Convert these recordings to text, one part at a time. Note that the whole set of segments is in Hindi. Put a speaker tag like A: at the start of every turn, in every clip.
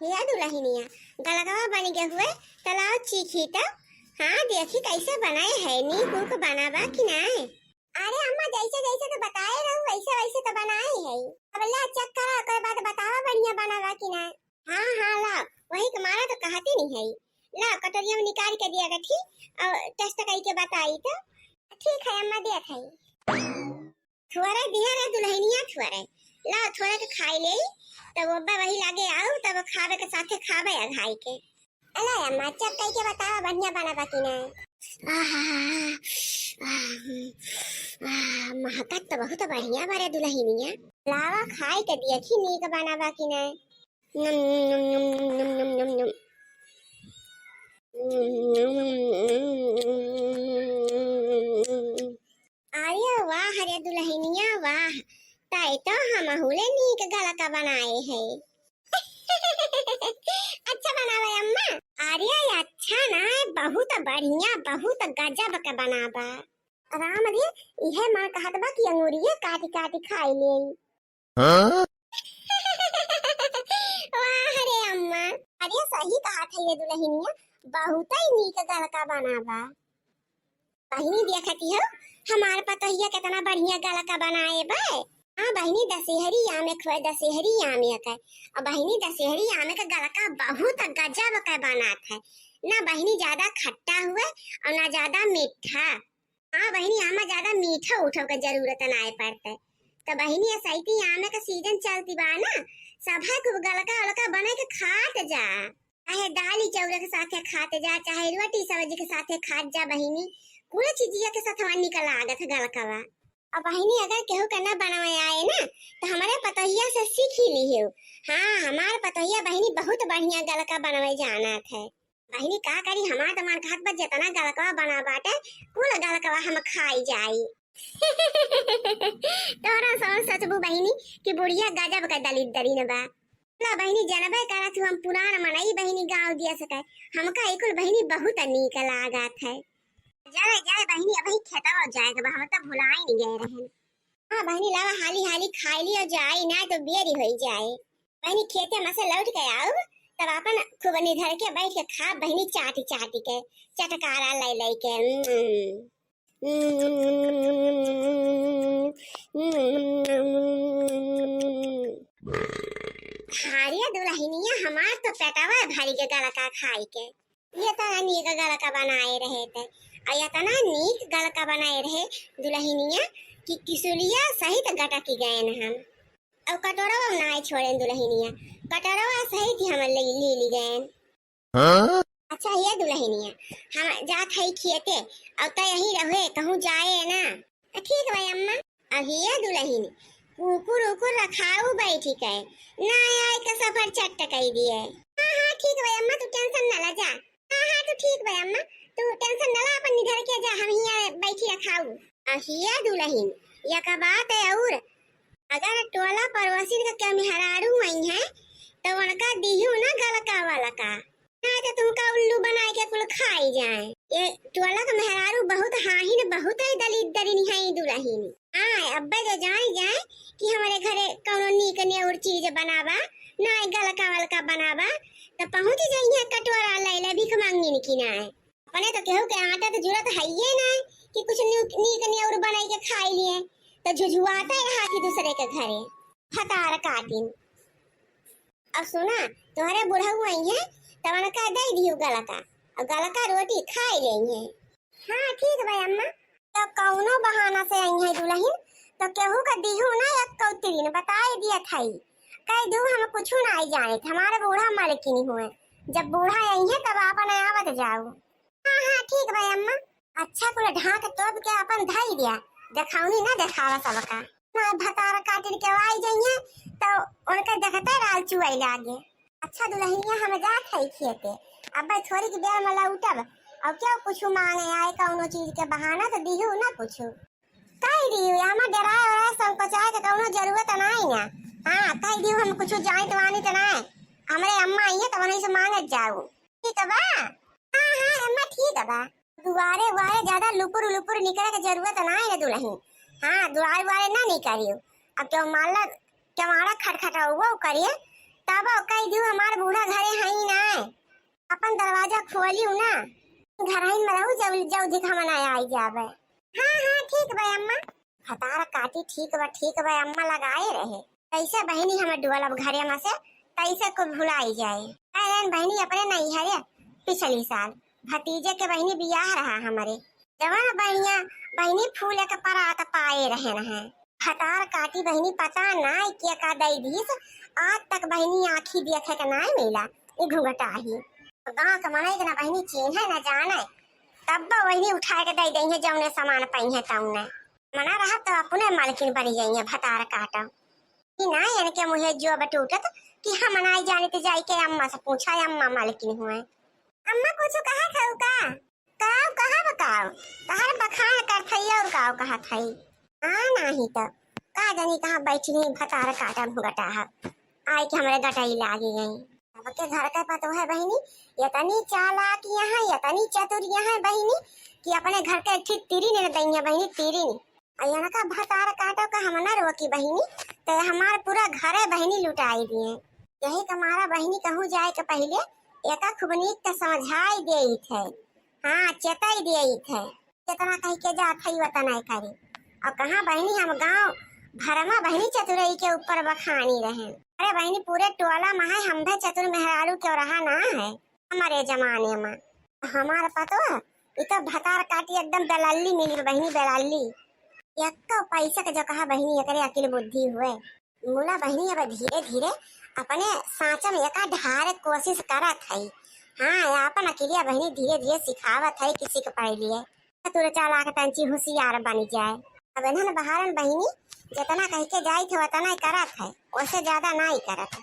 A: ये दुल्हनिया गलगवा बन गए हुए तलाव चीखी तो। हाँ देखी कैसे बनाए है नी कुक बनावा कि नहीं। अरे अम्मा जैसे जैसे तो बताए रहूं वैसे वैसे तो बनाए है। अब ला चेक करा ओकर बाद बतावा बढ़िया बनावा कि नहीं। हाँ हाँ ला वही तुम्हारा तो कहती नहीं है। ला कटोरिया में निकाल के दिया गठी और टेस्ट करके बताई तो ठीक है अम्मा दिया था। थोड़ा दिया रे दुल्हनिया थोड़ा ला थोड़ा के खाई ले तब अब्बा वही लागे आओ तब खावे के साथे खावे या खाई के। अला अम्मा चेक करके बतावा बढ़िया बनावा कि नहीं। महकत तो बहुत बढ़िया बारे दुल्हनिया। लावा खाई के देखी नीक बनावा कि नहीं। अरे वाह रे दुल्हनिया वाह ताई तो हम हुले नीक गलका बनाए है। अच्छा बनावे अम्मा। अरे अच्छा ना बहुत बढ़िया बहुत गजब का बनावा। आराम रे इहे मां कहत बा कि अंगूरिये काटी काटी खाई ले। हां वाह रे अम्मा। अरे सही कहा था ये दुल्हनिया बहुत ही नीक गलका बनावा। बहिनी देखती हो हमार पतोहिया कितना बढ़िया गलका बनाए बा। हाँ बहिनी दशहरी आमे खोए दशहरी आमे का और बहिनी दशहरी आमे का गलका बहुत गजब का बनात है। ना बहिनी ज्यादा खट्टा हुआ और ना ज्यादा मीठा। हाँ बहिनी आमा ज्यादा मीठा उठो का जरूरत ना पड़ता। तो बहिनी सैती आमे का सीजन चलती बा ना सभा को गलका गलका बना के खात जा। चाहे दाली चावल के साथे खाते जा चाहे रोटी सब्जी के साथे खात जा बहिनी कुल चीजिया के साथ निकल लागत है गलकावा। अब बहिनी अगर केहू करना बनावे आए ना तो हमारे पतोहिया से सीख ही ली हो। हाँ हमारे पतोहिया बहिनी बहुत बढ़िया गलका बनावे जानत है। बहिनी का करी हमार तो मन खात बा जितना गलकवा बना बाटे कुल गलकवा हम खाई जाई। तोरा समझ सचबू बहिनी कि बुढ़िया गजब का दलित दरीन बा। ना बहिनी जनबे करत हम पुराण मनई बहिनी गांव दिया सके हमका एकुल बहिनी बहुत नीक लागत है। जाए जाए बहिनी अभी खेता हो जाएगा हम तो भुला ही नहीं गए रहन। हाँ बहिनी लावा हाली हाली खाई ली और जाए ना तो बेरी हो जाए। बहिनी खेते में से लौट के आओ तब अपन खूब निधर के बैठ के खा बहिनी चाटी चाटी के चटकारा ले ले के। हारिया दुल्हनिया हमार तो पेटावा भारी के गलका खाई के। ये तो नीक गलका बनाए रहे थे और इतना नीक गलका बनाए रहे दुल्हनिया कि किसुलिया सहित गटकी गए हम और कटोरा ना छोड़े दुल्हनिया कटोरा सहित हम ले ली गए। अच्छा ये दुल्हनिया हम जात है खेते और तो यही रहे कहूँ जाए ना। ठीक भाई अम्मा। अब ये दुल्हनी कुकुर उकुर रखाऊ बैठी के ना आए का सफर चट कई दिए। हाँ हाँ ठीक भाई अम्मा तू टेंशन ना ला जा। हाँ हाँ तू ठीक भाई अम्मा तू टेंशन ना ला अपन निधर के जा हम यहाँ बैठी रखाऊ। अहिया दुल्हन या का बात है और अगर टोला पड़ोसी का क्या मेहरारू आई है तो उनका दिहू ना गलका वाला का ना तो तुमका उल्लू बनाए के कुल खाई जाए। ये टोला का मेहरारू बहुत हाहिन बहुत ही दलित दरिनी है दुल्हन। हाँ अब्बा जो जाए कि हमारे घरे कौनो नीक ने और चीज बनावा ना गलका वलका बनावा तो पहुंच जाइए कटोरा ले ले भीख मांगनी की ना अपने तो केहू के आटा तो जरूरत है ही ना कि कुछ नीक ने और बनाई के खाई लिए तो झुझुआता रहा कि दूसरे के घरे फतार काटिन। अब सुना तुम्हारे बुढ़ा आई है तब उनका दे दियो गलका और गलका रोटी खाई लेंगे। हाँ ठीक भाई अम्मा। तो कौनो बहाना से आई है दुल्हन तो केहू का दिहू ना एक कौतरी ने बताई दिया था कह दू हम कुछ ना आई जाए हमारे बूढ़ा मालिकिन हुए जब बूढ़ा आई है तब अपन आवत जाओ। हाँ हाँ ठीक भाई अम्मा। अच्छा कुल ढाक तोप के अपन धाई दिया देखाऊनी ना देखावा सबका ना भतार काटिन के आई जाइए तो उनका देखता राल चुआई लागे। अच्छा दुल्हनिया हम जात है खेते अब थोड़ी की देर में लौटब और क्या कुछ मांगे आए कौनो चीज के बहाना तो दिहू ना कुछ कह दियो हम डराए और संकोचाए के कौनो जरूरत नहीं ना। हाँ कह दियो हम कुछ जाए तो आनी तो नहीं हमारे अम्मा आई है तो वहीं से मांगत जाओ। ठीक है बा। हाँ हाँ अम्मा ठीक है बा। दुआरे वारे ज्यादा लुपुर लुपुर निकले की जरूरत नहीं है दुल्हन। हाँ दुआरे वारे ना निकलियो अब क्यों मान ला तुम्हारा खटखटा हुआ करिए तब कई दू हमार बूढ़ा घरे हई ना, अपन दरवाजा खोलियो ना, घर हई में रहू जब जब दिखा मनाया आई जावे। हाँ हाँ ठीक बा अम्मा। हतार काटी ठीक बा अम्मा लगाए रहे। कैसे बहनी हमें डुअल अब घरे में से कैसे को भुलाई जाए। अरे बहनी अपने नहीं है पिछली साल भतीजे के बहनी बियाह रहा हमारे जवान बहनी फूले के परात पाए रहे न। हतार काटी बहनी पता ना क्या का दई दीस, आज तक बहनी आँखी देखे के ना मिला। ये घुंघटा ही गाँव के मनाई के ना बहनी चीन है न जाने, तब बहनी उठा के दई देंगे जौने सामान पई है तौने। मना रहा तो अपने मालकिन बनी जाइए भतार काटा कि ना इनके मुहे जो बटूटत कि हम मनाई जाने ते जाई के अम्मा से पूछा अम्मा मालकिन हुए। अम्मा कुछ कहा खाऊ का काव कहा बताओ कहा बखान कर थई और काव कहा थई नहीं तो का जानी कहाँ बैठी नहीं भतार काटा भुगटा है आई के हमारे गटाई लागी गई। अब के घर का पतो है बहनी यतनी चालाक यहाँ यतनी चतुर यहाँ बहनी कि अपने घर के ठीक तीरी ने दैया बहनी तीरी अयना का भतार काटो का हम ना रोकी बहनी तो हमार पूरा घर बहनी लुटाई दिए। यही कमारा बहनी कहूँ जाए के पहले एका खुबनी के समझाई दे थे, हाँ चेताई दे थे कितना कह के जा थई वतना करी। और कहाँ बहनी हम गांव भरमा बहनी चतुरई के ऊपर बखानी रहे। अरे बहनी पूरे टोला में है हम भी चतुर मेहरारू क्यों रहा ना है हमारे जमाने में। हमारा पतो है इतना भतार काटी एकदम दलाली मिली बहनी दलाली एक पैसा के जो कहा बहनी एकरे अकिल बुद्धि हुए मूला बहनी अब धीरे धीरे अपने सांचा में एका ढारे कोशिश करत है। हाँ अपन अकेलिया बहनी धीरे धीरे सिखावत है किसी के पढ़ लिए तुर चाला के तंची होशियार बन जाए। अब इन्हन बहारन बहनी जितना कह के जाई थे उतना ही करत है उससे ज्यादा ना ही करत है।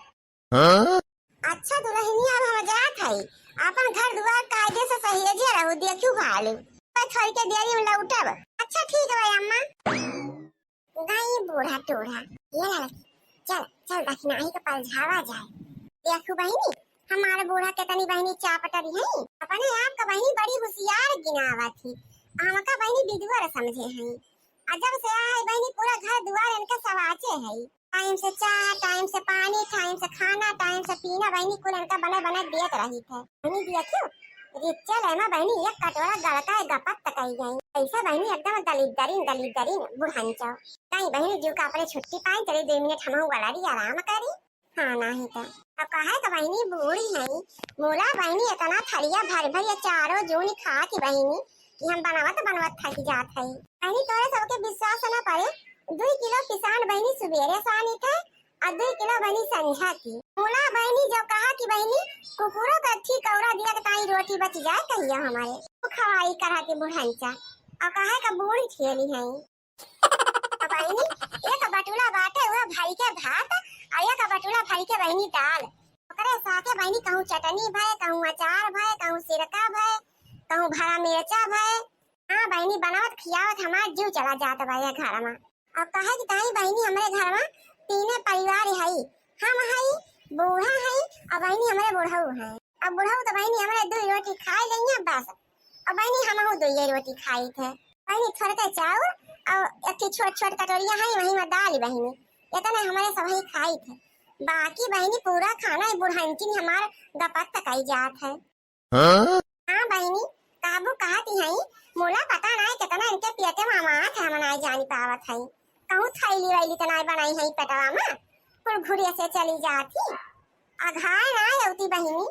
A: अच्छा दुल्हनी अब हम जात है अपन घर द्वार कायदे से सहेजे रहू देखू भालू छोड़ के देरी में लौटब। अच्छा ठीक है अम्मा। नहीं बूढ़ा टोढ़ा ये ना चल चल दक्षिणा ही के पास झावा जाए। देखू बहनी हमारे बूढ़ा के तनी बहनी चापटरी है अपने आप का बहनी बड़ी होशियार गिनावा थी आमका बहनी विधवर समझे हैं। अजब से आए बहनी पूरा घर द्वार इनके सवाचे है टाइम से चाय टाइम से पानी टाइम से खाना टाइम से पीना बहनी कुल इनका बने बने देत रही थे। बहनी देखियो रिचल है ना बहनी एक कटोरा गलका गपत तकई गई ऐसा बहनी एकदम दलिदरीन बुढ़ांचो कहीं बहनी जो का अपने छुट्टी पाई चले 2 मिनट हम वाला री आराम करी। हाँ नहीं तो अब कहा है बहनी बूढ़ी है मोला बहनी इतना थलिया भर भर ये चारों जोनी खा की बहनी कि हम बनवत थक जात है। बहनी तोरे सबके विश्वास न पड़े 2 किलो किसान बहनी सुबेरे सानी थे और 2 किलो बहनी संझा की मोला बहनी जो कहा कि बहनी कुकुरों का ठीक कौरा दिया के ताई रोटी बच जाए कहियो हमारे वो खवाई करा के बुढ़ांचा और कहा का बूढ़ी ठेली है। बहनी एक बटुला बाटे हुआ भाई के भात और एक बटुला भाई के बहनी दाल ओकरे साथे बहनी कहूँ चटनी भय कहूँ अचार भय कहूँ सिरका भय कहूँ भरा मिर्चा भय। हाँ बहनी बनावत खियावत हमार जीव चला जात बा घर में। अब कहे कि ताई बहनी हमारे घर में 3 परिवार है हम है बूढ़ा है और बहनी हमारे बुढ़ऊ है। अब बुढ़ऊ तो बहनी हमारे 2 रोटी खा लेंगे बस और बहनी हम 2 रोटी खाई थे बहनी थोड़ा के चावल और एक छोट कटोरिया है वही में दाल बहनी इतने हमारे सभी खाई थे बाकी बहनी पूरा खाना बुढ़ांची हमार गपत तकाई जात है। हाँ बहनी काबू कहती है मोला पता ना कितना इनके पेटे में अमात है मनाई जानी पावत है कहूँ थैली वैली तना बनाई है पेटवा में कुल घुरे से चली जाती अघाय ना लौती बहनी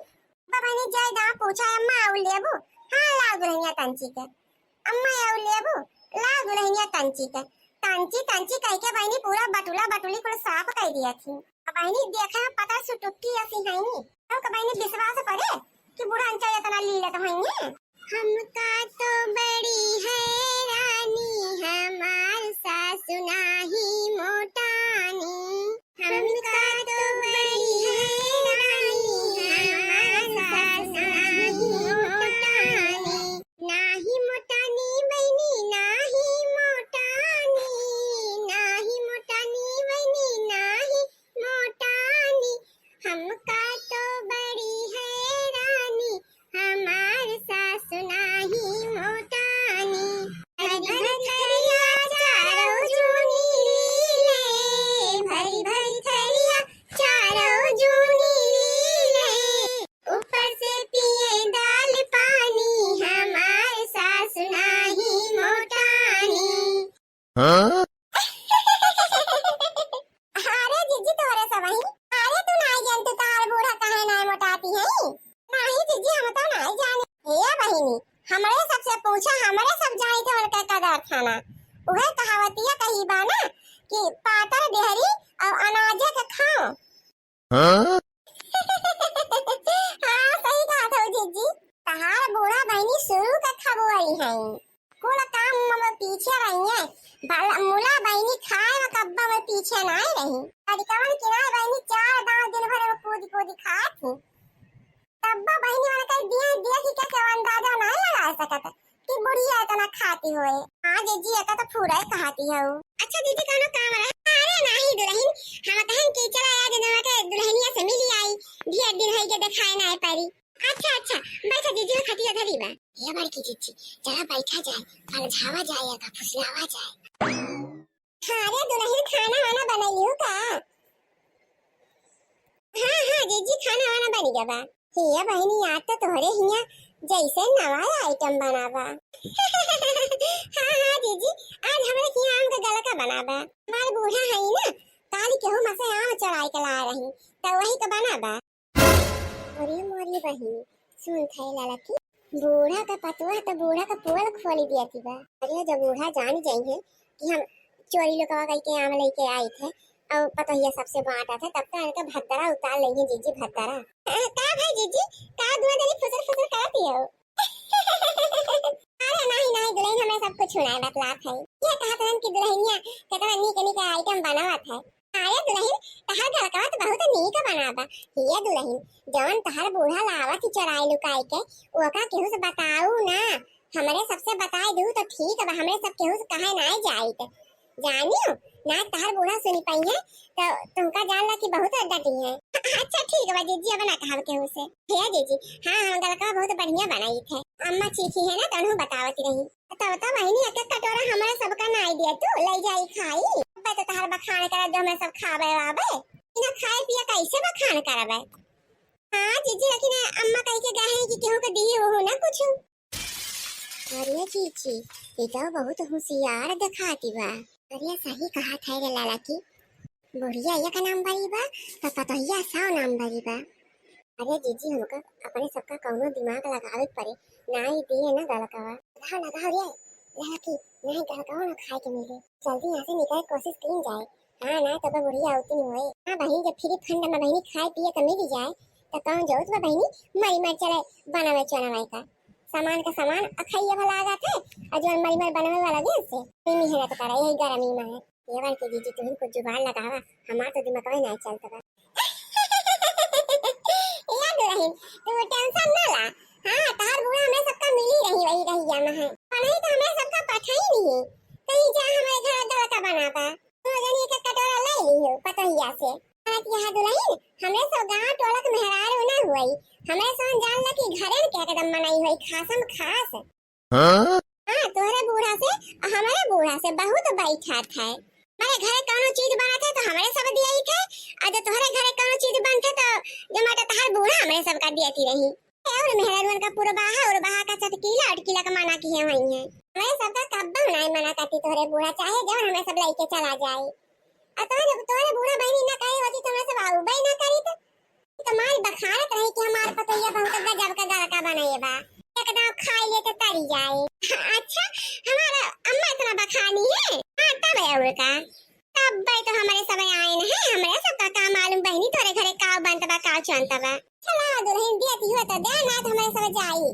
A: बहनी जाए दा पूछा अम्मा आउ लेबू हाँ लाओ दुल्हनिया तंची के अम्मा आउ लेबू लाओ दुल्हनिया तंची के तंची कह के बहनी पूरा बटुली कुल साफ कर दिया थी। बहनी देखा पता सुटुक्की ऐसी है नी तो बहनी विश्वास पड़े कि बुढ़ा अंचल इतना लीलत होंगे। हमका तो बड़ी है रानी हमार सासु नाही मोटानी हमका तो बड़ी है रानी हमार सासु नाही मोटानी नाही मोटानी बहनी नाही मोटानी बहनी नाही मोटानी हमका तो बड़ी है रानी हमार सासु नाही मोटानी। भरी थरिया चारों जूनी लीले भरी थरिया पूछा हमारे सब जाई थे उनका कदर थाना उहे कहावतिया कही बा ना कि पातर देहरी और अनाजे के खाओ। हाँ सही कहा था जीजी। तहार बूढ़ा बहनी शुरू का खबोई है कुल काम में पीछे रही है मुला बहनी खाए में कब्बा में पीछे ना ही रही कवन किनारे बहनी 4 दांव दिन भर में कूद कूद खात थी तब्बा बहनी वाला कह दिया दिया कि क्या अंदाजा नहीं लगा सकत कि बुढ़िया इतना खाती होए। हां जीजी का तो पूरा कहती है वो। अच्छा दीदी कोनो काम रहा? अरे नहीं दुल्हन हम कहन कि चला आज नवा के दुल्हनिया से मिली आई ढेर दिन होई के दिखाए ना पारी। अच्छा अच्छा बैठा दीदी खटिया धरी बा ये बार की जीजी जरा बैठा जाए फलझावा जाए का फुसलावा जाए। अरे दुल्हन खाना वाना बनाइयो का? हां जीजी खाना वाना बन गया बा। हिया बहनी आज तो तोहरे हिया जैसे नवा आइटम बनावा। हां जीजी आज हमरे की आम का गलका बनावा मार बूढ़ा है ना काली केहू मसे आम चढ़ाई के ला रही तो वही का बनावा। अरे मोरी बहनी सुन थे लाला की बूढ़ा का पतवा तो बूढ़ा का पोल खोली दिया थी बा। अरे जब बूढ़ा जान जाएंगे कि हम चोरी लोकवा कह के आम लेके आए थे और पतोहिया सबसे बांटा था तब तो इनका भत्तरा उतार लेंगे जीजी भत्तरा। का भाई जीजी का दुआ देनी फुसर फुसर करती हो? अरे नहीं नहीं दुल्हन हमें सब कुछ सुनाए बतलात है ये कहा था कि दुल्हनिया कितना नीक नीक आइटम बनावत है। अरे दुल्हन तहार घर का तो बहुत नीक बनावा ये दुल्हन जवन तहार बूढ़ा लावत ही चराई लुकाई के ओका केहू से बताऊ ना हमरे सबसे बताए दू तो ठीक है हमरे सब केहू से कहे ना जाइत जानियो ना तहार बूढ़ा सुनी पाई है तो तुमका जानला कि बहुत डटी है। अच्छा ठीक है जीजी अब ना कहा केहू से हे जीजी। हां हम गलका बहुत बढ़िया बनाई थे अम्मा चीखी है ना तनु बतावत रही तब तो बहनी एक एक कटोरा हमरे सबका ना दिया तू ले जाई खाई तो तहार बखान करा जो मैं सब खावे आवे इना खाए पिया कैसे बखान करबे। हां जीजी लेकिन अम्मा कह के गए हैं कि केहू के दिए हो ना कुछ। अरे जीजी ये तो बहुत होशियार दिखाती बा। अरे सही कहा था रे लाला की बुढ़िया ये का नाम बरी बा तो पतोहिया साव नाम बरी बा। अरे जीजी हमका अपने सबका कौनो दिमाग लगावे पड़े ना ही दिए ना गलकावा लगा रे लगा की नहीं गलकावा ना खाए के मिले जल्दी यहां से निकल कोशिश की जाए। हां ना तो बुढ़िया होती नहीं होए। हां बहनी जब फ्री फंड में बहनी खाए पिए तो मिल जाए तो कौन जरूरत बा बहनी मरी मर चले बनावे चनावे का सामान का सामान अखैया भला आगत है और जो मरी मर बनावे वाला दिन से मेहनत करा यही गरमी में है। ये बार के जीजी तुम कुछ जुगाड़ लगावा हमार तो दिमाग में नहीं चलता बा। या दुल्हन तू टेंशन ना ला। हां तार बूढ़ा हमें सबका मिली रही वही रही जाना है और नहीं तो हमें सबका पता ही नहीं है कहीं जा हमारे घर दलका बनाता तो जनी एक कटोरा ले ली हो पतोहिया से। यहाँ दुल्हन हमें सब गांव टोलक मेहरार ना हुई हमें सोन जान ला कि घरे में क्या कदम बनाई हुई खासम खास। हां तोहरे बूढ़ा से और हमारे बूढ़ा से बहुत बैठा था हमारे घरे कोनो चीज बना थे तो हमारे सब दिया ही थे और जो तोहरे घरे कोनो चीज बनते तो जो माता तहार बूढ़ा हमारे सब का दियाती रही और मेहरान का पूरा बाहा और बाहा का चटकीला अटकीला का माना की है वही है हमारे सब का कब्बा नहीं मना करती तोहरे बूढ़ा चाहे जब हमें सब लेके चला जाए और तोहरे बूढ़ा बहनी ना कही होती तो हमें सब आऊ बई ना करी तो तुम्हारी बखानत रही कि हमार पतोहिया बहुत गजब का गलका बनाए बा एकदम खाई ले तो तरी जाए। अच्छा हमारा अम्मा इतना बखानी है। हां तब है उनका तब भाई तो हमारे सब आए न है हमारे सब का काम मालूम बहनी तोरे घरे काव बनता बा काव चंता बा चला दुल्हन देती हो तो दे ना तो हमारे सब जाई।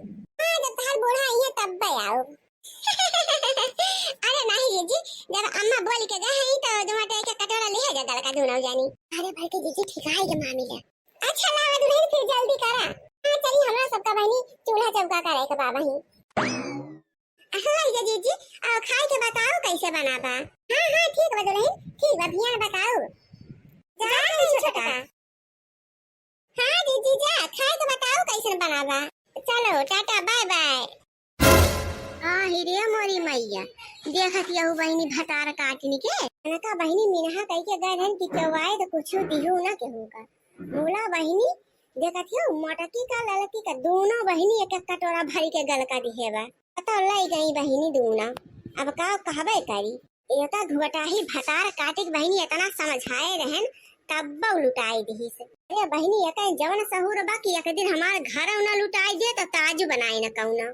A: हां जब तार बूढ़ा आई है तब भाई आओ। अरे नहीं जी जब अम्मा बोल के गए हैं तो तुम्हारे एक कटोरा ले जा गलका दोनों जानी। अरे भाई के जीजी ठीक है ये मामला। अच्छा लावा दुल्हन फिर जल्दी करा। हां चलिए हमरा सबका बहनी चूल्हा चौका करे के बाबा ही। हां ये जीजी और खाए के बताओ कैसे बनाबा। हां हां ठीक बा दुल्हन ठीक बा भिया बताओ जा छोटा। हां जीजी जा खाए के बताओ कैसे बनाबा। चलो टाटा बाय बाय। हां हिरे मोरी मैया देखत यहु बहनी भतार काटनी के नका बहनी मिनहा कह के गए रहन कि चवाए तो कुछ दियो ना केहू का बोला बहनी देखत हो मोटकी का ललकी का दोनों बहनी एक एक कटोरा भरी के गलका दिहेबा पता लई गई बहनी दोनों अब का कहबे करी एका घुटा ही भतार काटे के बहनी इतना समझाए रहन तब लुटाई दी से। अरे बहनी एका जवन सहूर बाकी एक दिन हमार घर न लुटाई दे तो ताज बनाए न कौना।